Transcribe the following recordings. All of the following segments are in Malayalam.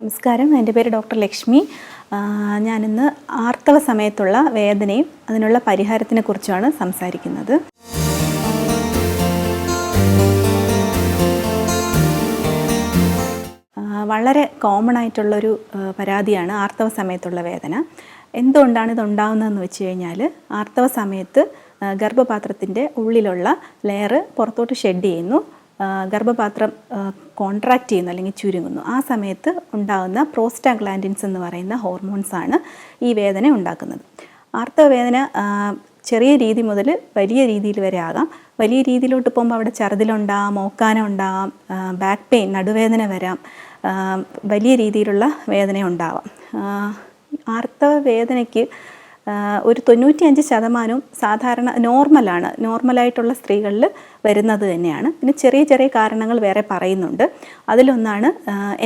നമസ്കാരം, എൻ്റെ പേര് ഡോക്ടർ ലക്ഷ്മി. ഞാനിന്ന് ആർത്തവ സമയത്തുള്ള വേദനയും അതിനുള്ള പരിഹാരത്തിനെ കുറിച്ചാണ് സംസാരിക്കുന്നത്. വളരെ കോമൺ ആയിട്ടുള്ളൊരു പരാതിയാണ് ആർത്തവ സമയത്തുള്ള വേദന. എന്തുകൊണ്ടാണ് ഇതുണ്ടാകുന്നതെന്ന് വെച്ച് കഴിഞ്ഞാൽ, ആർത്തവ സമയത്ത് ഗർഭപാത്രത്തിൻ്റെ ഉള്ളിലുള്ള ലെയർ പുറത്തോട്ട് ഷെഡ് ചെയ്യുന്നു. ഗർഭപാത്രം കോൺട്രാക്റ്റ് ചെയ്യുന്നു അല്ലെങ്കിൽ ചുരുങ്ങുന്നു. ആ സമയത്ത് ഉണ്ടാകുന്ന പ്രോസ്റ്റാഗ്ലാൻഡിൻസ് എന്ന് പറയുന്ന ഹോർമോൺസാണ് ഈ വേദന ഉണ്ടാക്കുന്നത്. ആർത്തവ വേദന ചെറിയ രീതി മുതൽ വലിയ രീതിയിൽ വരെ ആകാം. വലിയ രീതിയിലോട്ട് പോകുമ്പോൾ അവിടെ ഛർദിലുണ്ടാകാം, ഓക്കാനം ഉണ്ടാകാം, ബാക്ക് പെയിൻ, നടുവേദന വരാം, വലിയ രീതിയിലുള്ള വേദന ഉണ്ടാവാം. ആർത്തവ വേദനയ്ക്ക് ഒരു 95% സാധാരണ നോർമലായിട്ടുള്ള സ്ത്രീകളിൽ വരുന്നത് തന്നെയാണ്. പിന്നെ ചെറിയ ചെറിയ കാരണങ്ങൾ വേറെ പറയുന്നുണ്ട്. അതിലൊന്നാണ്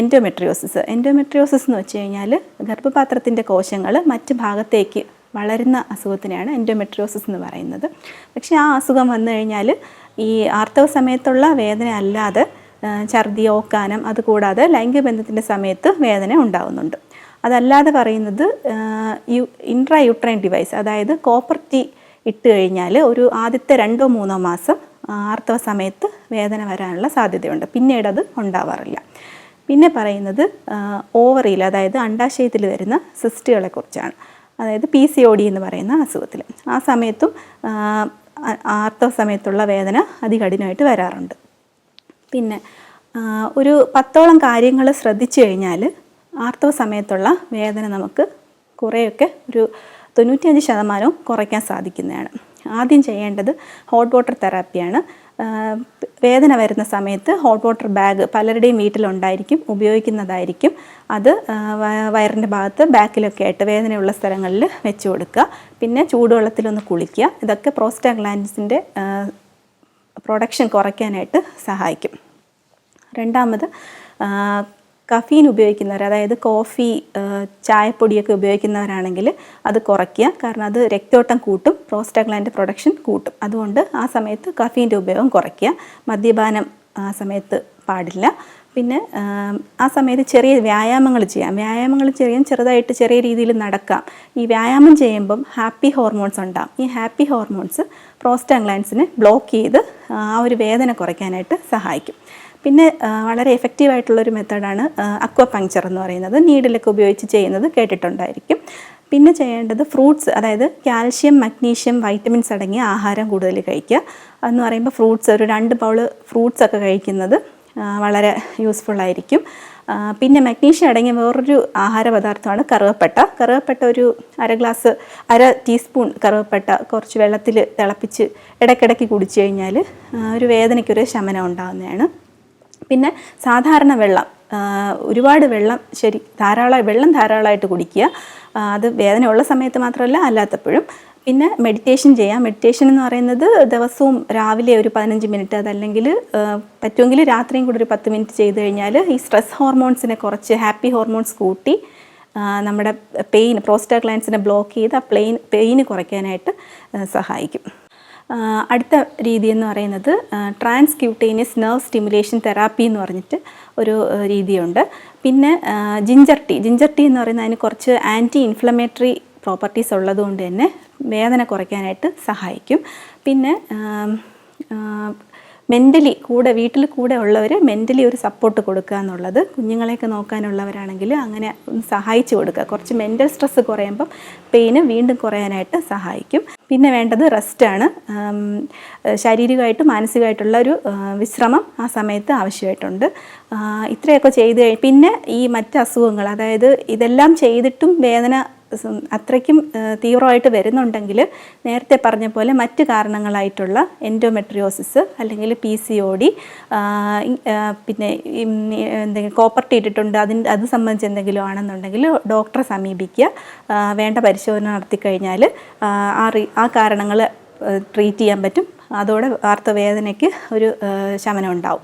എൻഡോമെട്രിയോസിസ്. എൻഡോമെട്രിയോസിസ് എന്ന് വെച്ച് കഴിഞ്ഞാൽ ഗർഭപാത്രത്തിൻ്റെ കോശങ്ങൾ മറ്റ് ഭാഗത്തേക്ക് വളരുന്ന അസുഖത്തിനെയാണ് എൻഡോമെട്രിയോസിസ് എന്ന് പറയുന്നത്. പക്ഷേ ആ അസുഖം വന്നു കഴിഞ്ഞാൽ ഈ ആർത്തവ സമയത്തുള്ള വേദന അല്ലാതെ ഛർദി, ഓക്കാനം, അതുകൂടാതെ ലൈംഗിക ബന്ധത്തിൻ്റെ സമയത്ത് വേദന ഉണ്ടാകുന്നുണ്ട്. അതല്ലാതെ പറയുന്നത് ഇൻട്രാ യൂട്രൈൻ ഡിവൈസ്, അതായത് കോപ്പർ ടി ഇട്ട് കഴിഞ്ഞാൽ ഒരു ആദ്യത്തെ 2-3 മാസം ആർത്തവ സമയത്ത് വേദന വരാനുള്ള സാധ്യതയുണ്ട്. പിന്നീട് അത് ഉണ്ടാവാറില്ല. പിന്നെ പറയുന്നത് ഓവറിയിൽ, അതായത് അണ്ടാശയത്തിൽ വരുന്ന സിസ്റ്റുകളെ കുറിച്ചാണ്. അതായത് PCOD എന്ന് പറയുന്ന അസുഖത്തിൽ ആ സമയത്തും ആർത്തവ സമയത്തുള്ള വേദന അതികഠിനമായിട്ട് വരാറുണ്ട്. പിന്നെ ഒരു 10ഓളം കാര്യങ്ങൾ ശ്രദ്ധിച്ചു കഴിഞ്ഞാൽ ആർത്തവ സമയത്തുള്ള വേദന നമുക്ക് കുറേയൊക്കെ ഒരു 95% കുറയ്ക്കാൻ സാധിക്കുന്നതാണ്. ആദ്യം ചെയ്യേണ്ടത് ഹോട്ട് വാട്ടർ തെറാപ്പിയാണ്. വേദന വരുന്ന സമയത്ത് ഹോട്ട് വാട്ടർ ബാഗ് പലരുടെയും വീട്ടിലുണ്ടായിരിക്കും, ഉപയോഗിക്കുന്നതായിരിക്കും. അത് വയറിൻ്റെ ഭാഗത്ത് ബാക്കിലൊക്കെ ആയിട്ട് വേദനയുള്ള സ്ഥലങ്ങളിൽ വെച്ച് കൊടുക്കുക. പിന്നെ ചൂടുവെള്ളത്തിലൊന്ന് കുളിക്കുക. ഇതൊക്കെ പ്രോസ്റ്റാഗ്ലാൻഡിൻസിൻ്റെ പ്രൊഡക്ഷൻ കുറയ്ക്കാനായിട്ട് സഹായിക്കും. രണ്ടാമത് കഫീൻ ഉപയോഗിക്കുന്നവർ, അതായത് കോഫി, ചായപ്പൊടിയൊക്കെ ഉപയോഗിക്കുന്നവരാണെങ്കിൽ അത് കുറയ്ക്കുക. കാരണം അത് രക്തയോട്ടം കൂട്ടും, പ്രോസ്റ്റാഗ്ലാൻഡ് പ്രൊഡക്ഷൻ കൂട്ടും. അതുകൊണ്ട് ആ സമയത്ത് കഫീൻ്റെ ഉപയോഗം കുറയ്ക്കുക. മദ്യപാനം ആ സമയത്ത് പാടില്ല. പിന്നെ ആ സമയത്ത് ചെറിയ വ്യായാമങ്ങൾ ചെയ്യാൻ ചെറുതായിട്ട് ചെറിയ രീതിയിൽ നടക്കാം. ഈ വ്യായാമം ചെയ്യുമ്പം ഹാപ്പി ഹോർമോൺസ് ഉണ്ടാകും. ഈ ഹാപ്പി ഹോർമോൺസ് പ്രോസ്റ്റാഗ്ലാൻഡ്സിനെ ബ്ലോക്ക് ചെയ്ത് ആ ഒരു വേദന കുറയ്ക്കാനായിട്ട് സഹായിക്കും. പിന്നെ വളരെ എഫക്റ്റീവായിട്ടുള്ളൊരു മെത്തേഡാണ് അക്വപങ്ക്ചർ എന്ന് പറയുന്നത്. നീഡിലൊക്കെ ഉപയോഗിച്ച് ചെയ്യുന്നത് കേട്ടിട്ടുണ്ടായിരിക്കും. പിന്നെ ചെയ്യേണ്ടത് ഫ്രൂട്ട്സ്, അതായത് കാൽഷ്യം, മഗ്നീഷ്യം, വൈറ്റമിൻസ് അടങ്ങിയ ആഹാരം കൂടുതൽ കഴിക്കുക. അതെന്ന് പറയുമ്പോൾ ഫ്രൂട്ട്സ് ഒരു 2 ബൗൾ ഫ്രൂട്ട്സൊക്കെ കഴിക്കുന്നത് വളരെ യൂസ്ഫുള്ളായിരിക്കും. പിന്നെ മഗ്നീഷ്യം അടങ്ങിയ വേറൊരു ആഹാര പദാർത്ഥമാണ് കറുവപ്പട്ട. ഒരു അര ടീസ്പൂൺ കറുവപ്പട്ട കുറച്ച് വെള്ളത്തിൽ തിളപ്പിച്ച് ഇടയ്ക്കിടയ്ക്ക് കുടിച്ചു കഴിഞ്ഞാൽ ഒരു വേദനയ്ക്കൊരു ശമനം ഉണ്ടാകുന്നതാണ്. പിന്നെ സാധാരണ വെള്ളം, ഒരുപാട് വെള്ളം ധാരാളമായിട്ട് കുടിക്കുക. അത് വേദനയുള്ള സമയത്ത് മാത്രമല്ല, അല്ലാത്തപ്പോഴും. പിന്നെ മെഡിറ്റേഷൻ ചെയ്യാം. മെഡിറ്റേഷൻ എന്ന് പറയുന്നത് ദിവസവും രാവിലെ ഒരു 15 മിനിറ്റ്, അതല്ലെങ്കിൽ പറ്റുമെങ്കിൽ രാത്രിയും കൂടി ഒരു 10 മിനിറ്റ് ചെയ്ത് കഴിഞ്ഞാൽ ഈ സ്ട്രെസ് ഹോർമോൺസിനെ കുറച്ച് ഹാപ്പി ഹോർമോൺസ് കൂട്ടി നമ്മുടെ പ്രോസ്റ്റാഗ്ലാൻഡ്സിനെ ബ്ലോക്ക് ചെയ്ത് ആ പെയിന് കുറയ്ക്കാനായിട്ട് സഹായിക്കും. അടുത്ത രീതി എന്ന് പറയുന്നത് ട്രാൻസ്ക്യൂട്ടേനിയസ് നെർവ് സ്റ്റിമുലേഷൻ തെറാപ്പി എന്ന് പറഞ്ഞിട്ട് ഒരു രീതിയുണ്ട്. പിന്നെ ജിഞ്ചർ ടീ എന്ന് പറയുന്നത് അതിന് കുറച്ച് ആൻറ്റി ഇൻഫ്ലമേറ്ററി പ്രോപ്പർട്ടീസ് ഉള്ളതുകൊണ്ട് തന്നെ വേദന കുറയ്ക്കാനായിട്ട് സഹായിക്കും. പിന്നെ വീട്ടിൽ കൂടെ ഉള്ളവർ മെൻ്റലി ഒരു സപ്പോർട്ട് കൊടുക്കുക എന്നുള്ളത്, കുഞ്ഞുങ്ങളെയൊക്കെ നോക്കാനുള്ളവരാണെങ്കിൽ അങ്ങനെ ഒന്ന് സഹായിച്ചു കൊടുക്കുക. കുറച്ച് മെൻ്റൽ സ്ട്രെസ്സ് കുറയുമ്പം പെയിന് വീണ്ടും കുറയാനായിട്ട് സഹായിക്കും. പിന്നെ വേണ്ടത് റെസ്റ്റാണ്. ശാരീരികമായിട്ടും മാനസികമായിട്ടുള്ള ഒരു വിശ്രമം ആ സമയത്ത് ആവശ്യമായിട്ടുണ്ട്. ഇത്രയൊക്കെ ചെയ്ത് പിന്നെ ഈ മറ്റ് അസുഖങ്ങൾ, അതായത് ഇതെല്ലാം ചെയ്തിട്ടും വേദന അത്രയ്ക്കും തീവ്രമായിട്ട് വരുന്നുണ്ടെങ്കിൽ നേരത്തെ പറഞ്ഞ പോലെ മറ്റ് കാരണങ്ങളായിട്ടുള്ള എൻഡോമെട്രിയോസിസ് അല്ലെങ്കിൽ PCOD, പിന്നെ എന്തെങ്കിലും കോപ്പർ ടി ഇട്ടിട്ടുണ്ട്, അത് സംബന്ധിച്ച് എന്തെങ്കിലും ആണെന്നുണ്ടെങ്കിൽ ഡോക്ടറെ സമീപിക്കുക. വേണ്ട പരിശോധന നടത്തിക്കഴിഞ്ഞാൽ ആ കാരണങ്ങൾ ട്രീറ്റ് ചെയ്യാൻ പറ്റും. അതോടെ ആർത്തവവേദനയ്ക്ക് ഒരു ശമനം ഉണ്ടാവും.